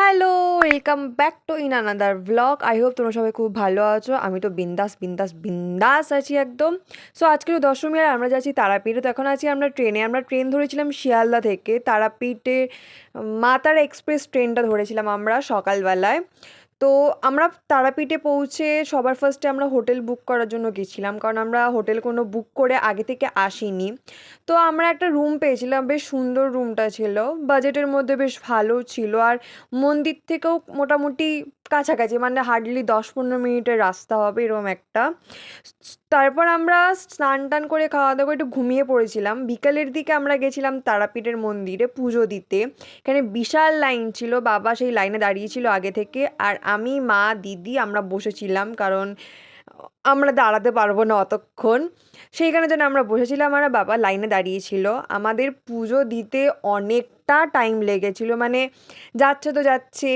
Hello, welcome back to another vlog. I hope তোমরা সবাই খুব ভালো আছো। আমি তো বিন্দাস বিন্দাস বিন্দাস আছি একদম। সো আজকে তো দশমী আর আমরা যাচ্ছি তারাপীঠে। তো এখন আছি আমরা ট্রেনে। আমরা ট্রেন ধরেছিলাম শিয়ালদা থেকে তারাপীঠে। মা তারা এক্সপ্রেস ট্রেনটা ধরেছিলাম আমরা সকালবেলায়। তো আমরা তারাপীঠে পৌঁছে সবার ফার্স্টে আমরা হোটেল বুক করার জন্য গেছিলাম, কারণ আমরা হোটেল কোনো বুক করে আগে থেকে আসিনি। তো আমরা একটা রুম পেয়েছিলাম, বেশ সুন্দর রুমটা ছিল, বাজেটের মধ্যে বেশ ভালো ছিল, আর মন্দির থেকেও মোটামুটি কাছাকাছি, মানে হার্ডলি 10-15 মিনিটের রাস্তা হবে এরকম একটা। তারপর আমরা স্নান টান করে খাওয়া দাওয়া করে একটু ঘুমিয়ে পড়েছিলাম। বিকালের দিকে আমরা গেছিলাম তারাপীঠের মন্দিরে পুজো দিতে। এখানে বিশাল লাইন ছিল, বাবা সেই লাইনে দাঁড়িয়েছিল আগে থেকে, আর আমি মা দিদি আমরা বসেছিলাম, কারণ আমরা দাঁড়াতে পারবো না অতক্ষণ। সেইখানে যেন আমরা বসেছিলাম আর বাবা লাইনে দাঁড়িয়েছিল। আমাদের পুজো দিতে অনেকটা টাইম লেগেছিল, মানে যাচ্ছে তো যাচ্ছে,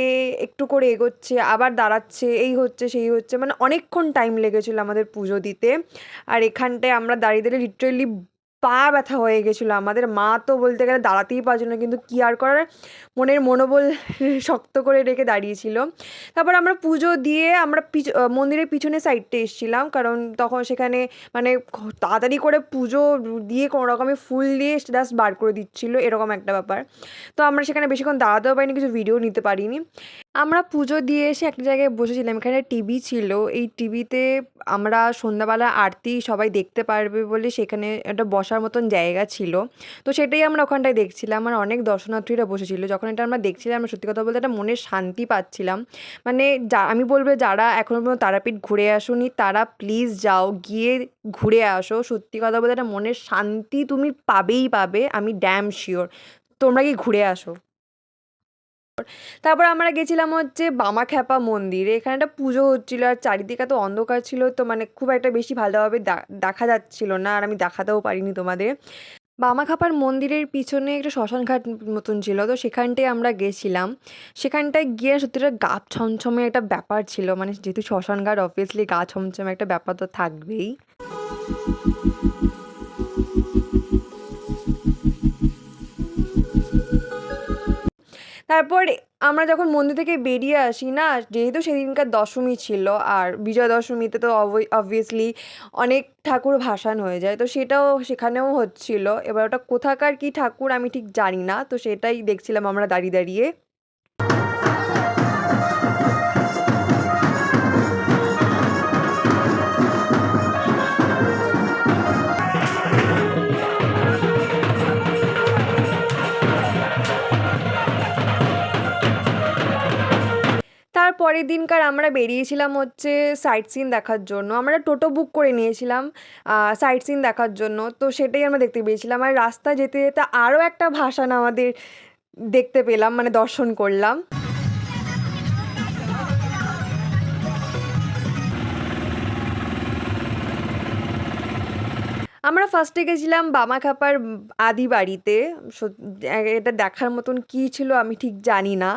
একটু করে এগোচ্ছে, আবার দাঁড়াচ্ছে, এই হচ্ছে সেই হচ্ছে, মানে অনেকক্ষণ টাইম লেগেছিলো আমাদের পুজো দিতে। আর এখানটায় আমরা দাঁড়িয়ে দাঁড়িয়ে লিটারেলি পা ব্যথা হয়ে গেছিলো আমাদের। মা তো বলতে গেলে দাঁড়াতেই পারছিল না, কিন্তু কী আর করার, মনের মনোবল শক্ত করে রেখে দাঁড়িয়েছিল। তারপর আমরা পুজো দিয়ে আমরা মন্দিরের পিছনে সাইডটা এসেছিলাম, কারণ তখন সেখানে মানে তাড়াতাড়ি করে পুজো দিয়ে কোনো রকমে ফুল দিয়ে জাস্ট বার করে দিচ্ছিলো, এরকম একটা ব্যাপার। তো আমরা সেখানে বেশিক্ষণ দাঁড়াতেও পারিনি, কিছু ভিডিও নিতে পারিনি। আমরা পুজো দিয়ে এসে একটা জায়গায় বসেছিলাম, এখানে টিভি ছিল। এই টিভিতে আমরা সন্ধ্যাবেলা আরতি সবাই দেখতে পারবে বলে সেখানে একটা বসার মতন জায়গা ছিল। তো সেটাই আমরা ওখানটায় দেখছিলাম, আর অনেক দর্শনার্থীরা বসেছিল। যখন এটা আমরা দেখছিলাম, আমরা সত্যি কথা বলতে একটা মনের শান্তি পাচ্ছিলাম। মানে আমি বলবো যারা এখনও পর্যন্ত তারাপীঠ ঘুরে আসোনি তারা প্লিজ যাও, গিয়ে ঘুরে আসো। সত্যি কথা বলতে একটা মনের শান্তি তুমি পাবেই পাবে, আমি ড্যাম শিওর। তোমরা কি ঘুরে আসো। তারপর আমরা গেছিলাম হচ্ছে বামাখ্যাপা মন্দিরে। এখানে একটা পুজো হচ্ছিলো, আর চারিদিকে তো অন্ধকার ছিল, তো মানে খুব একটা বেশি ভালোভাবে দেখা যাচ্ছিল না, আর আমি দেখাতেও পারিনি তোমাদের। বামাখ্যাপার মন্দিরের পিছনে একটা শ্মশান ঘাট মতন ছিল, তো সেখানটায় আমরা গেছিলাম। সেখানটায় গিয়ে সত্যিটা গা ছমছমে একটা ব্যাপার ছিল, মানে যেহেতু শ্মশান ঘাট অবভিয়াসলি গা ছমছমে একটা ব্যাপার তো থাকবেই। তারপর আমরা যখন মন্দির থেকে বেরিয়ে আসি না, যেহেতু সেদিনকার দশমী ছিল, আর বিজয়া দশমীতে তো অবভিয়াসলি অনেক ঠাকুর ভাসান হয়ে যায়, তো সেটাও সেখানেও হচ্ছিল। এবার ওটা কোথাকার কী ঠাকুর আমি ঠিক জানি না, তো সেটাই দেখছিলাম আমরা দাঁড়িয়ে দাঁড়িয়ে। তারপরের দিনকার আমরা বেরিয়েছিলাম হচ্ছে সাইট সিন দেখার জন্য। আমরা টোটো বুক করে নিয়েছিলাম সাইট সিন দেখার জন্য, তো সেটাই আমরা দেখতে পেয়েছিলাম। আর রাস্তায় যেতে যেতে আরও একটা ভাসান আমাদের দেখতে পেলাম, মানে দর্শন করলাম। আমরা ফার্স্টে গেছিলাম বামাখ্যাপার আদি বাড়িতে। এটা দেখার মতন কী ছিল আমি ঠিক জানি না,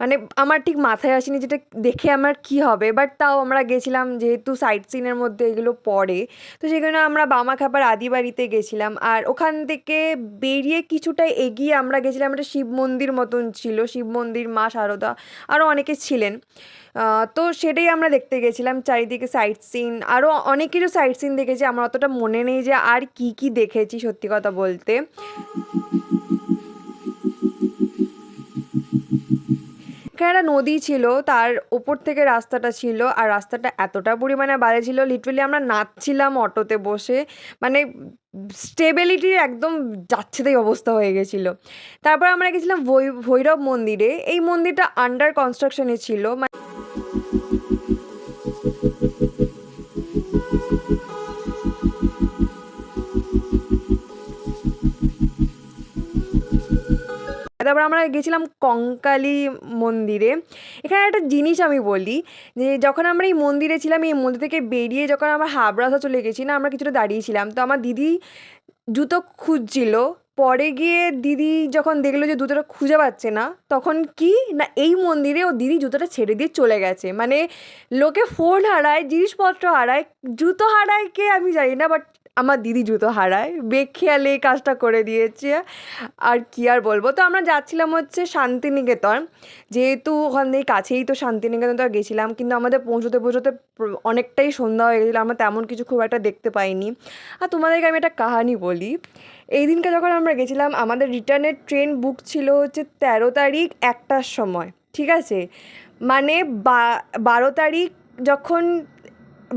মানে আমার ঠিক মাথায় আসেনি যেটা দেখে আমার কী হবে, বাট তাও আমরা গেছিলাম, যেহেতু সাইট সিনের মধ্যে এগুলো পড়ে, তো সেখানে আমরা বামাখ্যাপার আদি বাড়িতে গেছিলাম। আর ওখান থেকে বেরিয়ে কিছুটা এগিয়ে আমরা গেছিলাম, একটা শিব মন্দির মতন ছিল, শিব মন্দির, মা শারদা, আরও অনেকে ছিলেন। তো সেটাই আমরা দেখতে গেছিলাম, চারিদিকে সাইট সিন, আরও অনেক কিছু সাইট সিন দেখেছি। আমার অতটা মনে নেই যে আর কি কি দেখেছি সত্যি কথা বলতে। এখানে একটা নদী ছিল, তার ওপর থেকে রাস্তাটা ছিল, আর রাস্তাটা এতটা পরিমাণে বাজে ছিল, লিটারালি আমরা নাচছিলাম অটোতে বসে, মানে স্টেবিলিটির একদম যাচ্ছে তাই অবস্থা হয়ে গেছিলো। তারপর আমরা গেছিলাম ভৈরব মন্দিরে। এই মন্দিরটা আন্ডার কনস্ট্রাকশনে ছিল। তারপর আমরা গেছিলাম কঙ্কালী মন্দিরে। এখানে একটা জিনিস আমি বলি, যে যখন আমরা এই মন্দিরে ছিলাম, এই মন্দির থেকে বেরিয়ে যখন আমরা হাবড়াতে চলে গেছি না, আমরা কিছুটা দাঁড়িয়েছিলাম, তো আমার দিদি জুতো খুঁজছিল। পরে গিয়ে দিদি যখন দেখলো যে জুতোটা খুঁজে পাচ্ছে না, তখন কি না এই মন্দিরে ও দিদি জুতোটা ছেড়ে দিয়ে চলে গেছে। মানে লোকে ফোন হারায়, জিনিসপত্র হারায়, জুতো হারায় কে আমি জানি না, বাট আমার দিদি জুতো হারায়, বেখেয়ালে এই কাজটা করে দিয়েছে। আর কি আর বলবো। তো আমরা যাচ্ছিলাম হচ্ছে শান্তিনিকেতন, যেহেতু ওখান থেকে কাছেই তো শান্তিনিকেতন, তো গেছিলাম, কিন্তু আমাদের পৌঁছোতে পৌঁছোতে অনেকটাই সন্ধ্যা হয়ে গেছিলো, আমরা তেমন কিছু খুব একটা দেখতে পাইনি। আর তোমাদেরকে আমি একটা কাহানি বলি। এই দিনকে যখন আমরা গেছিলাম, আমাদের রিটার্নের ট্রেন বুক ছিল হচ্ছে 13 তারিখ 1টার সময়, ঠিক আছে? মানে 12 তারিখ যখন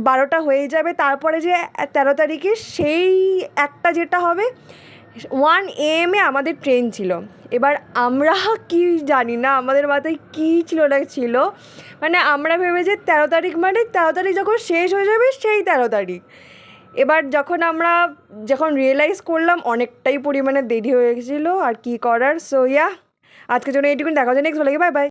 12টা হয়ে যাবে, তারপরে যে 13 তারিখে সেই একটা যেটা হবে 1 AM আমাদের ট্রেন ছিল। এবার আমরা কি জানি না, আমাদের মাথায় কী ছিল না ছিল, মানে আমরা ভেবেছি 13 তারিখ মানে 13 তারিখ যখন শেষ হয়ে যাবে সেই 13 তারিখ। এবার যখন রিয়েলাইজ করলাম অনেকটাই পরিমাণে দেরি হয়ে গেছিলো, আর কি করার। সো ইয়া, আজকের জন্য এইটুকুন, দেখা হচ্ছে নেক্সট, বলে বাই বাই।